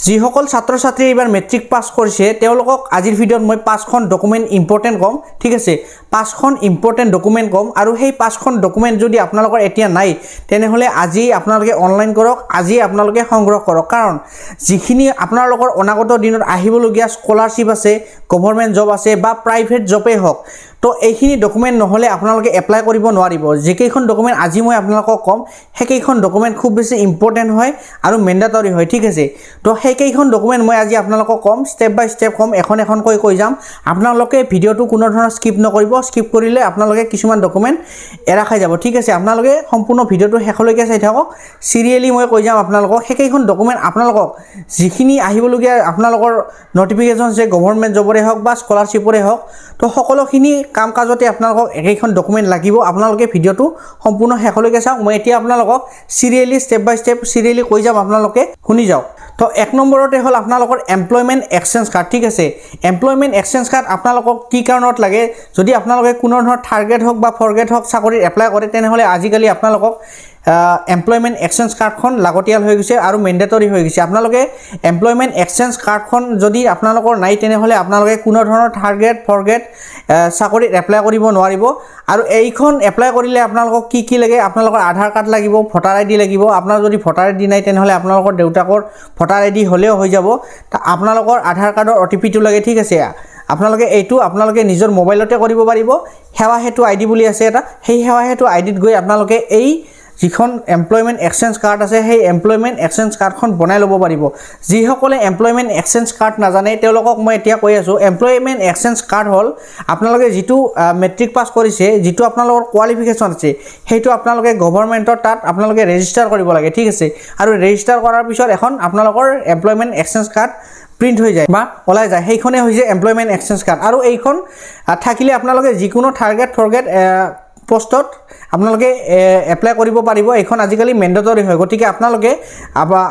যিসকল ছাত্ৰ ছাত্ৰীয়ে এইবাৰ মেট্ৰিক পাছ কৰিছে তেওঁলোকক আজিৰ ভিডিঅ'ত মই 5খন ডকুমেণ্ট ইম্পৰ্টেণ্ট ক'ম। ঠিক আছে, 5খন ইম্পৰ্টেণ্ট ডকুমেণ্ট ক'ম আৰু সেই 5খন ডকুমেণ্ট যদি আপোনালোকৰ এতিয়া নাই তেনেহ'লে আজি আপোনালোকে অনলাইন কৰক, আজি আপোনালোকে সংগ্ৰহ কৰক। কাৰণ যিখিনি আপোনালোকৰ অনাগত দিনত আহিবলগীয়া স্কলাৰশ্বিপ আছে, গভৰ্ণমেণ্ট জব আছে বা প্ৰাইভেট জবেই হওক, তো এইখিনি ডকুমেণ্ট নহ'লে আপোনালোকে এপ্লাই কৰিব নোৱাৰিব। যিকেইখন ডকুমেণ্ট আজি মই আপোনালোকক ক'ম সেইকেইখন ডকুমেণ্ট খুব বেছি ইম্পৰ্টেণ্ট হয় আৰু মেণ্ডাটৰী হয়। ঠিক আছে, তো সেইকেইখন ডকুমেণ্ট মই আজি আপোনালোকক ক'ম, ষ্টেপ বাই ষ্টেপ ক'ম, এখন এখনকৈ কৈ যাম। আপোনালোকে ভিডিঅ'টো কোনো ধৰণৰ স্কিপ নকৰিব, স্কিপ কৰিলে আপোনালোকে কিছুমান ডকুমেণ্ট এৰা খাই যাব। ঠিক আছে, আপোনালোকে সম্পূৰ্ণ ভিডিঅ'টো শেষলৈকে চাই থাকক, চিৰিয়েলি মই কৈ যাম আপোনালোকক সেইকেইখন ডকুমেণ্ট আপোনালোকক যিখিনি আহিবলগীয়া আপোনালোকৰ নটিফিকেশ্যন আছে গভৰ্ণমেণ্ট জবৰে হওক বা স্কলাৰশ্বিপৰে হওক, তো সকলোখিনি কাম কাজতে আপোনালোকক একেইখন ডকুমেণ্ট লাগিব। আপোনালোকে ভিডিঅ'টো সম্পূৰ্ণ শেষলৈকে চাওক। মই এতিয়া আপোনালোকক চিৰিয়েলি ষ্টেপ বাই ষ্টেপ চিৰিয়েলি কৈ যাম, আপোনালোকে শুনি যাওক। তো 1 নম্বৰতে হ'ল আপোনালোকৰ এমপ্লয়মেণ্ট এক্সচেঞ্জ কাৰ্ড। ঠিক আছে, এমপ্লয়মেণ্ট এক্সচেঞ্জ কাৰ্ড আপোনালোকক কি কাৰণত লাগে? যদি আপোনালোকে কোনো ধৰণৰ থাৰ্ড গ্ৰেড হওক বা ফ'ৰ্থ গ্ৰেড হওক চাকৰিত এপ্লাই কৰে তেনেহ'লে আজিকালি আপোনালোকক এমপ্লয়মেণ্ট এক্সচেঞ্জ কাৰ্ডখন লাগতিয়াল হৈ গৈছে আৰু মেণ্ডেটৰী হৈ গৈছে। আপোনালোকে এমপ্লয়মেণ্ট এক্সচেঞ্জ কাৰ্ডখন যদি আপোনালোকৰ নাই তেনেহ'লে আপোনালোকে কোনো ধৰণৰ থাৰ্ড গ্ৰেড ফ'ৰ্থ গ্ৰেড চাকৰিত এপ্লাই কৰিব নোৱাৰিব। আৰু এইখন এপ্লাই কৰিলে আপোনালোকক কি লাগে? আপোনালোকৰ আধাৰ কাৰ্ড লাগিব, ভোটাৰ আই ডি লাগিব। আপোনাৰ যদি ভোটাৰ আই ডি নাই তেনেহ'লে আপোনালোকৰ দেউতাকৰ ভোটাৰ আই ডি হ'লেও হৈ যাব। আপোনালোকৰ আধাৰ কাৰ্ডৰ অ'টিপিটো লাগে। ঠিক আছে, আপোনালোকে এইটো আপোনালোকে নিজৰ মোবাইলতে কৰিব পাৰিব। সেৱা সেতু আই ডি বুলি আছে এটা, সেই সেৱা সেতু আই ডিত গৈ আপোনালোকে এই যিখন এমপ্লয়মেণ্ট এক্সচেঞ্জ কাৰ্ড আছে সেই এমপ্লয়মেণ্ট এক্সচেঞ্জ কাৰ্ডখন বনাই ল'ব পাৰিব। যিসকলে এমপ্লয়মেণ্ট এক্সচেঞ্জ কাৰ্ড নাজানে তেওঁলোকক মই এতিয়া কৈ আছোঁ, এমপ্লয়মেণ্ট এক্সচেঞ্জ কাৰ্ড হ'ল আপোনালোকে যিটো মেট্ৰিক পাছ কৰিছে, যিটো আপোনালোকৰ কোৱালিফিকেশ্যন আছে সেইটো আপোনালোকে গভৰ্ণমেণ্টৰ তাত আপোনালোকে ৰেজিষ্টাৰ কৰিব লাগে। ঠিক আছে, আৰু ৰেজিষ্টাৰ কৰাৰ পিছত এখন আপোনালোকৰ এমপ্লয়মেণ্ট এক্সচেঞ্জ কাৰ্ড প্ৰিণ্ট হৈ যায় বা ওলাই যায়, সেইখনেই হৈছে এমপ্লয়মেণ্ট এক্সচেঞ্জ কাৰ্ড। আৰু এইখন থাকিলে আপোনালোকে যিকোনো থাৰ্ড গ্ৰেড ফ'ৰ্থ গ্ৰেড পোষ্টত আপোনালোকে এপ্লাই কৰিব পাৰিব। এইখন আজিকালি মেণ্ডেটৰী হয়, গতিকে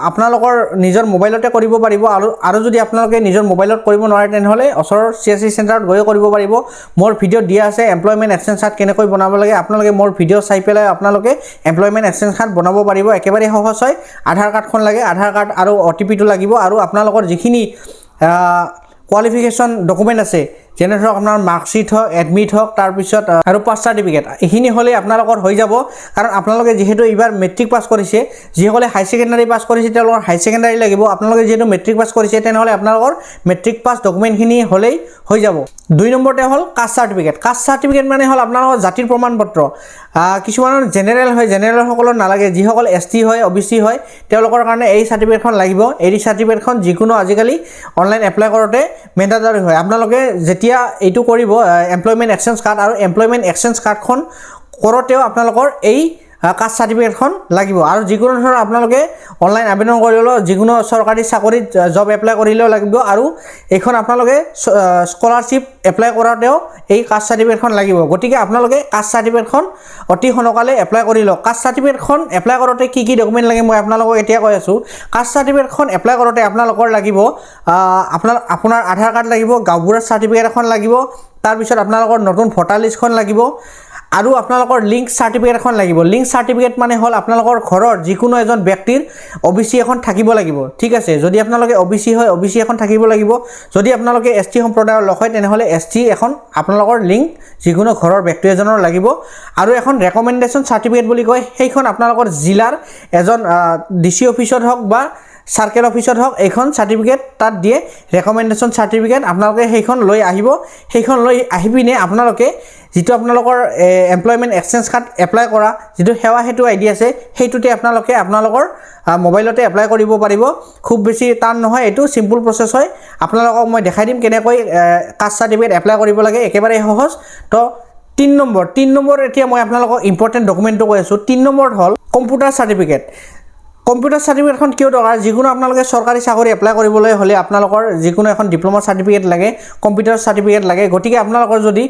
আপোনালোকৰ নিজৰ মোবাইলতে কৰিব পাৰিব। আৰু যদি আপোনালোকে নিজৰ মোবাইলত কৰিব নোৱাৰে তেনেহ'লে ওচৰৰ CSC চেণ্টাৰত গৈও কৰিব পাৰিব। মোৰ ভিডিঅ' দিয়া আছে এমপ্লয়মেণ্ট এক্সচেঞ্জ কাৰ্ড কেনেকৈ বনাব লাগে। আপোনালোকে মোৰ ভিডিঅ' চাই পেলাই আপোনালোকে এমপ্লয়মেণ্ট এক্সচেঞ্জ কাৰ্ড বনাব পাৰিব। একেবাৰে সহজ হয়। আধাৰ কাৰ্ডখন লাগে, আধাৰ কাৰ্ড আৰু অ'টিপিটো লাগিব, আৰু আপোনালোকৰ যিখিনি কোৱালিফিকেশ্যন ডকুমেণ্ট আছে যেনে ধৰক আপোনাৰ মাৰ্কশ্বিট হওক, এডমিট হওক, তাৰপিছত আৰু পাছ চাৰ্টিফিকেট, এইখিনি হ'লে আপোনালোকৰ হৈ যাব। কাৰণ আপোনালোকে যিহেতু এইবাৰ মেট্ৰিক পাছ কৰিছে, যিসকলে হাই ছেকেণ্ডাৰী পাছ কৰিছে তেওঁলোকৰ হাই ছেকেণ্ডাৰী লাগিব। আপোনালোকে যিহেতু মেট্ৰিক পাছ কৰিছে তেনেহ'লে আপোনালোকৰ মেট্ৰিক পাছ ডকুমেণ্টখিনি হ'লেই হৈ যাব। 2 নম্বৰতে হ'ল কাষ্ট চাৰ্টিফিকেট। কাষ্ট চাৰ্টিফিকেট মানে হ'ল আপোনালোকৰ জাতিৰ প্ৰমাণ পত্ৰ। কিছুমানৰ জেনেৰেল হয়, জেনেৰেলসকলৰ নালাগে। যিসকল ST হয়, OBC হয় তেওঁলোকৰ কাৰণে এই চাৰ্টিফিকেটখন লাগিব। এই চাৰ্টিফিকেটখন যিকোনো আজিকালি অনলাইন এপ্লাই কৰোঁতে মেণ্ডেটৰী হয়। আপোনালোকে যেতিয়া এইটো কৰিব এমপ্লয়মেণ্ট এক্সচেঞ্জ কাৰ্ড, আৰু এমপ্লয়মেণ্ট এক্সচেঞ্জ কাৰ্ডখন কৰোঁতেও আপোনালোকৰ এই কাষ্ট চাৰ্টিফিকেটখন লাগিব। আৰু যিকোনো ধৰণৰ আপোনালোকে অনলাইন আবেদন কৰিলেও, যিকোনো চৰকাৰী চাকৰিত জব এপ্লাই কৰিলেও লাগিব। আৰু এইখন আপোনালোকে স্কলাৰশ্বিপ এপ্লাই কৰাতেও এই কাষ্ট চাৰ্টিফিকেটখন লাগিব। গতিকে আপোনালোকে কাষ্ট চাৰ্টিফিকেটখন অতি সোনকালে এপ্লাই কৰি লওক। কাষ্ট চাৰ্টিফিকেটখন এপ্লাই কৰোঁতে কি ডকুমেণ্ট লাগে মই আপোনালোকক এতিয়া কৈ আছোঁ। কাষ্ট চাৰ্টিফিকেটখন এপ্লাই কৰোঁতে আপোনালোকৰ লাগিব আপোনাৰ আধাৰ কাৰ্ড লাগিব, গাঁওবুঢ়াৰ চাৰ্টিফিকেট এখন লাগিব, তাৰপিছত আপোনালোকৰ নতুন ভোটাৰ লিষ্টখন লাগিব, আৰু আপোনালোকৰ লিংক চাৰ্টিফিকেট এখন লাগিব। লিংক চাৰ্টিফিকেট মানে হ'ল আপোনালোকৰ ঘৰৰ যিকোনো এজন ব্যক্তিৰ OBC এখন থাকিব লাগিব। ঠিক আছে, যদি আপোনালোকে OBC হয় OBC এখন থাকিব লাগিব। যদি আপোনালোকে ST সম্প্ৰদায়ৰ লোক হয় তেনেহ'লে ST এখন আপোনালোকৰ লিংক যিকোনো ঘৰৰ ব্যক্তি এজনৰ লাগিব। আৰু এখন ৰেকমেণ্ডেশ্যন চাৰ্টিফিকেট বুলি কয়, সেইখন আপোনালোকৰ জিলাৰ এজন DC অফিচত হওক বা চাৰ্কেল অফিচত হওক এইখন চাৰ্টিফিকেট তাত দিয়ে, ৰেকমেণ্ডেশ্যন চাৰ্টিফিকেট। আপোনালোকে সেইখন লৈ আহিব। সেইখন লৈ আহি পিনে আপোনালোকে যিটো আপোনালোকৰ এমপ্লয়মেণ্ট এক্সচেঞ্জ কাৰ্ড এপ্লাই কৰা যিটো সেৱা সেতু ID আছে সেইটোতে আপোনালোকে আপোনালোকৰ মোবাইলতে এপ্লাই কৰিব পাৰিব। খুব বেছি টান নহয়, এইটো চিম্পুল প্ৰচেছ হয়। আপোনালোকক মই দেখাই দিম কেনেকৈ কাষ্ট চাৰ্টিফিকেট এপ্লাই কৰিব লাগে, একেবাৰে সহজ। তো 3 নম্বৰ এতিয়া মই আপোনালোকক ইম্পৰ্টেণ্ট ডকুমেণ্টটো কৈ আছোঁ। 3 নম্বৰত হ'ল কম্পিউটাৰ চাৰ্টিফিকেট। কম্পিউটাৰ চাৰ্টিফিকেটখন কিয় দৰকাৰ? যিকোনো আপোনালোকে চৰকাৰী চাকৰি এপ্লাই কৰিবলৈ হ'লে আপোনালোকৰ যিকোনো এখন ডিপ্ল'মা চাৰ্টিফিকেট লাগে, কম্পিউটাৰ চাৰ্টিফিকেট লাগে। গতিকে আপোনালোকৰ যদি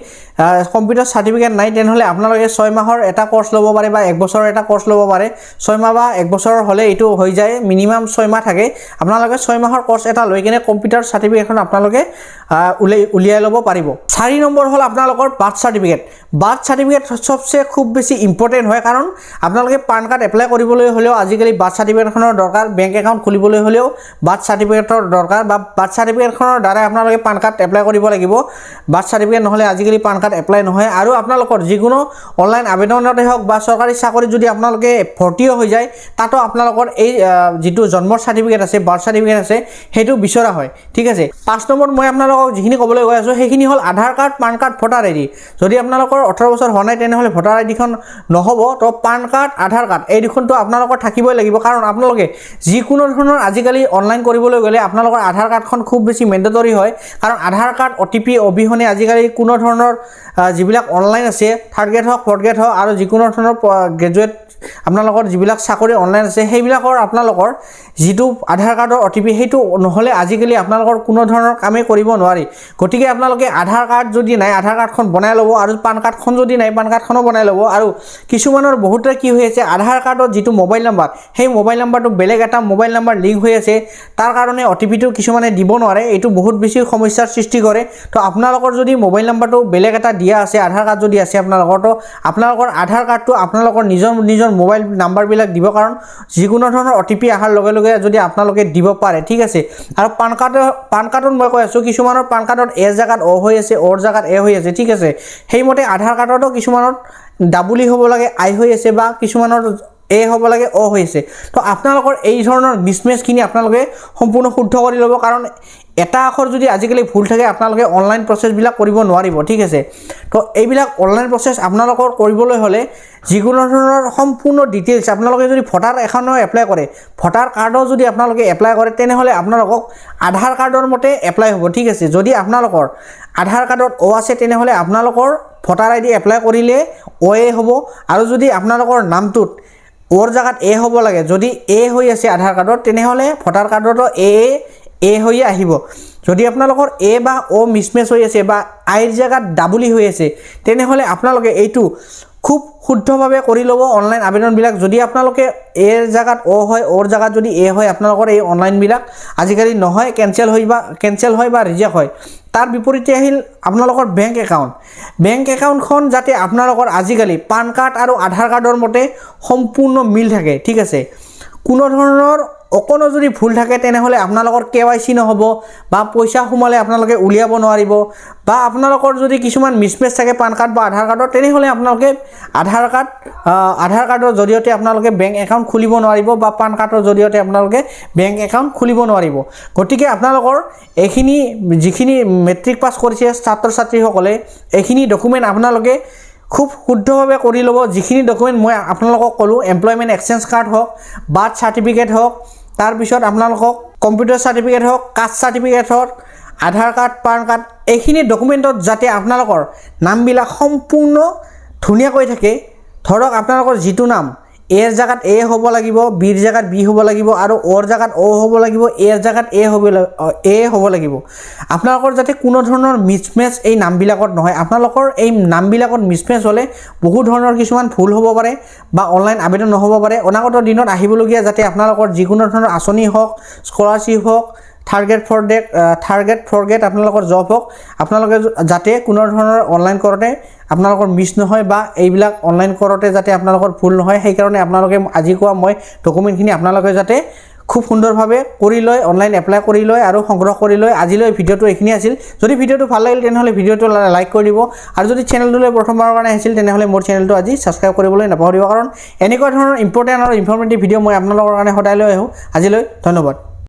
কম্পিউটাৰ চাৰ্টিফিকেট নাই তেনেহ'লে আপোনালোকে 6 মাহৰ এটা কোৰ্চ ল'ব পাৰে বা 1 বছৰৰ এটা কোৰ্চ ল'ব পাৰে। 6 মাহ বা 1 বছৰৰ হ'লে এইটো হৈ যায়, মিনিমাম 6 মাহ থাকে। আপোনালোকে 6 মাহৰ কোৰ্চ এটা লৈ কিনে কম্পিউটাৰ চাৰ্টিফিকেটখন আপোনালোকে উলিয়াই ল'ব পাৰিব। 4 নম্বৰ হ'ল আপোনালোকৰ বাৰ্থ চাৰ্টিফিকেট। বাৰ্থ চাৰ্টিফিকেট সবচে খুব বেছি ইম্পৰ্টেণ্ট হয়, কাৰণ আপোনালোকে পান কাৰ্ড এপ্লাই কৰিবলৈ হ'লেও আজিকালি বাৰ্থ সাৰ্টিফিকেটখনৰ দৰকাৰ বেংক একাউণ্ট খুলিবলৈ হ'লেও বাৰ্থ সাৰ্টিফিকেটৰ দৰকাৰ বা বাৰ্থ সাৰ্টিফিকেটখনৰ দ্বাৰা আপোনালোকে পান কাৰ্ড এপ্লাই কৰিব লাগিব বাৰ্থ সাৰ্টিফিকেট নহ'লে আজিকালি পান কাৰ্ড এপ্লাই নহয় আৰু আপোনালোকৰ যিকোনো অনলাইন আবেদনতে হওক বা চৰকাৰী চাকৰিত যদি আপোনালোকে ভৰ্তিও হৈ যায় তাতো আপোনালোকৰ এই যিটো জন্মৰ সাৰ্টিফিকেট আছে বাৰ্থ সাৰ্টিফিকেট আছে সেইটো বিচৰা হয় ঠিক আছে 5 নম্বৰ মই আপোনালোকক যিখিনি ক'বলৈ গৈ আছোঁ সেইখিনি হ'ল Aadhaar card PAN card voter ID যদি আপোনালোকৰ 18 বছৰ হোৱা নাই তেনেহ'লে ভোটাৰ আইডিখন নহ'ব তো পান কাৰ্ড আধাৰ কাৰ্ড এই দুখনটো আপোনালোকৰ থাকিবই লাগিব কাৰণ আপোনালোকে যিকোনো ধৰণৰ আজিকালি অনলাইন কৰিবলৈ গ'লে আপোনালোকৰ আধাৰ কাৰ্ডখন খুব বেছি মেণ্ডেটৰী হয় কাৰণ আধাৰ কাৰ্ড OTP অবিহনে আজিকালি কোনো ধৰণৰ যিবিলাক অনলাইন আছে থাৰ্ড গ্ৰেড হওক ফ'ৰ্থ গ্ৰেড হওক আৰু যিকোনো ধৰণৰ গ্ৰেজুৱেট আপোনালোকৰ যিবিলাক চাকৰি অনলাইন আছে সেইবিলাকৰ আপোনালোকৰ যিটো আধাৰ কাৰ্ডৰ OTP সেইটো নহ'লে আজিকালি আপোনালোকৰ কোনো ধৰণৰ কামেই কৰিব নোৱাৰি গতিকে আপোনালোকে আধাৰ কাৰ্ড যদি নাই আধাৰ কাৰ্ডখন বনাই ল'ব আৰু পান কাৰ্ডখন যদি নাই পান কাৰ্ডখনো বনাই ল'ব আৰু কিছুমানৰ বহুতে কি হৈ আছে আধাৰ কাৰ্ডত যিটো মোবাইল নাম্বাৰ সেই মোবাইল নাম্বাৰটো বেলেগ এটা মোবাইল নাম্বাৰ লিংক হৈ আছে তাৰ কাৰণে OTPটো কিছুমানে দিব নোৱাৰে এইটো বহুত বেছি সমস্যাৰ সৃষ্টি কৰে তো আপোনালোকৰ যদি মোবাইল নাম্বাৰটো বেলেগ এটা দিয়া আছে আধাৰ কাৰ্ড যদি আছে আপোনালোকৰ তো আপোনালোকৰ আধাৰ কাৰ্ডটো আপোনালোকৰ নিজৰ মোবাইল নাম্বাৰবিলাক দিব কাৰণ যিকোনো ধৰণৰ OTP অহাৰ লগে লগে যদি আপোনালোকে দিব পাৰে ঠিক আছে আৰু পান কাৰ্ডত মই কৈ আছোঁ কিছুমানৰ পান কাৰ্ডত এ জাগাত অ হৈ আছে অৰ জাগাত এ হৈ আছে ঠিক আছে সেইমতে আধাৰ কাৰ্ডতো কিছুমানত ডাবুলি হ'ব লাগে আই হৈ আছে বা কিছুমানৰ এ হ'ব লাগে অ হৈ আছে তো আপোনালোকৰ এই ধৰণৰ মিছমেচখিনি আপোনালোকে সম্পূৰ্ণ শুদ্ধ কৰি ল'ব কাৰণ এটা আখৰ যদি আজিকালি ভুল থাকে আপোনালোকে অনলাইন প্ৰচেছবিলাক কৰিব নোৱাৰিব ঠিক আছে তো এইবিলাক অনলাইন প্ৰচেছ আপোনালোকৰ কৰিবলৈ হ'লে যিকোনো ধৰণৰ সম্পূৰ্ণ ডিটেইলছ আপোনালোকে যদি ভোটাৰ এখনো এপ্লাই কৰে ভোটাৰ কাৰ্ডো যদি আপোনালোকে এপ্লাই কৰে তেনেহ'লে আপোনালোকক আধাৰ কাৰ্ডৰ মতে এপ্লাই হ'ব ঠিক আছে যদি আপোনালোকৰ আধাৰ কাৰ্ডত অ আছে তেনেহ'লে আপোনালোকৰ ভোটাৰ আইডি এপ্লাই কৰিলে অ এ হ'ব আৰু যদি আপোনালোকৰ নামটোত ওৰ জাগাত এ হ'ব লাগে যদি এ হৈ আছে আধাৰ কাৰ্ডত তেনেহ'লে ভোটাৰ কাৰ্ডতো এ হৈ আহিব যদি আপোনালোকৰ এ বা অ মিছমেচ হৈ আছে বা আইৰ জাগাত ডাবুলি হৈ আছে তেনেহ'লে আপোনালোকে এইটো খুব শুদ্ধভাৱে কৰি ল'ব অনলাইন আবেদনবিলাক যদি আপোনালোকে এৰ জাগাত অ হয় অৰ জাগাত যদি এ হয় আপোনালোকৰ এই অনলাইনবিলাক আজিকালি নহয় কেনচেল হয় বা ৰিজেক্ট হয় তাৰ বিপৰীতে আহিল আপোনালোকৰ বেংক একাউণ্টখন যাতে আপোনালোকৰ আজিকালি পান কাৰ্ড আৰু আধাৰ কাৰ্ডৰ মতে সম্পূৰ্ণ মিল থাকে ঠিক আছে কোনো ধৰণৰ অকণো যদি ভুল থাকে তেনেহ'লে আপোনালোকৰ KYC নহ'ব বা পইচা সোমালে আপোনালোকে উলিয়াব নোৱাৰিব বা আপোনালোকৰ যদি কিছুমান মিছমেচ থাকে পান কাৰ্ড বা আধাৰ কাৰ্ডৰ তেনেহ'লে আপোনালোকে আধাৰ কাৰ্ডৰ জৰিয়তে আপোনালোকে বেংক একাউণ্ট খুলিব নোৱাৰিব বা পান কাৰ্ডৰ জৰিয়তে আপোনালোকে বেংক একাউণ্ট খুলিব নোৱাৰিব গতিকে আপোনালোকৰ এইখিনি যিখিনি মেট্ৰিক পাছ কৰিছে ছাত্ৰ ছাত্ৰীসকলে এইখিনি ডকুমেণ্ট আপোনালোকে খুব শুদ্ধভাৱে কৰি ল'ব যিখিনি ডকুমেণ্ট মই আপোনালোকক ক'লোঁ এমপ্লয়মেণ্ট এক্সচেঞ্জ কাৰ্ড হওক বাৰ্থ সাৰ্টিফিকেট হওক তাৰপিছত আপোনালোকক কম্পিউটাৰ সাৰ্টিফিকেট হওক কাষ্ট সাৰ্টিফিকেট হওক আধাৰ কাৰ্ড পান কাৰ্ড এইখিনি ডকুমেণ্টত যাতে আপোনালোকৰ নামবিলাক সম্পূৰ্ণ ধুনীয়াকৈ থাকে ধৰক আপোনালোকৰ যিটো নাম এৰ জাগাত এ হ'ব লাগিব বিৰ জাগাত বি হ'ব লাগিব আৰু অৰ জাগাত অ হ'ব লাগিব এৰ জাগাত এ হ'ব লাগিব আপোনালোকৰ যাতে কোনো ধৰণৰ মিছমেচ এই নামবিলাকত নহয় আপোনালোকৰ এই নামবিলাকত মিছমেচ হ'লে বহু ধৰণৰ কিছুমান ভুল হ'ব পাৰে বা অনলাইন আবেদন নহ'ব পাৰে অনাগত দিনত আহিবলগীয়া যাতে আপোনালোকৰ যিকোনো ধৰণৰ আঁচনি হওক স্কলাৰশ্বিপ হওক থাৰ্ড গ্ৰেড ফ'ৰ্থ গ্ৰেড আপোনালোকৰ জব হওক আপোনালোকে যাতে কোনো ধৰণৰ অনলাইন কৰোঁতে আপোনালোকৰ মিছ নহয় বা এইবিলাক অনলাইন কৰোঁতে যাতে আপোনালোকৰ ভুল নহয় সেইকাৰণে আপোনালোকে আজি কোৱা মই ডকুমেণ্টখিনি আপোনালোকে যাতে খুব সুন্দৰভাৱে কৰি লয় অনলাইন এপ্লাই কৰি লয় আৰু সংগ্ৰহ কৰি লয় আজিলৈ ভিডিঅ'টো এইখিনি আছিল যদি ভিডিঅ'টো ভাল লাগিল তেনেহ'লে ভিডিঅ'টো লাইক কৰি দিব আৰু যদি চেনেলটোলৈ প্ৰথমবাৰৰ কাৰণে আহিছিল তেনেহ'লে মোৰ চেনেলটো আজি ছাবস্ক্ৰাইব কৰিবলৈ নাপাহৰিব কাৰণ এনেকুৱা ধৰণৰ ইম্পৰ্টেণ্ট আৰু ইনফৰ্মেটিভ ভিডিঅ' মই আপোনালোকৰ কাৰণে সদায় লৈ আহোঁ আজিলৈ ধন্যবাদ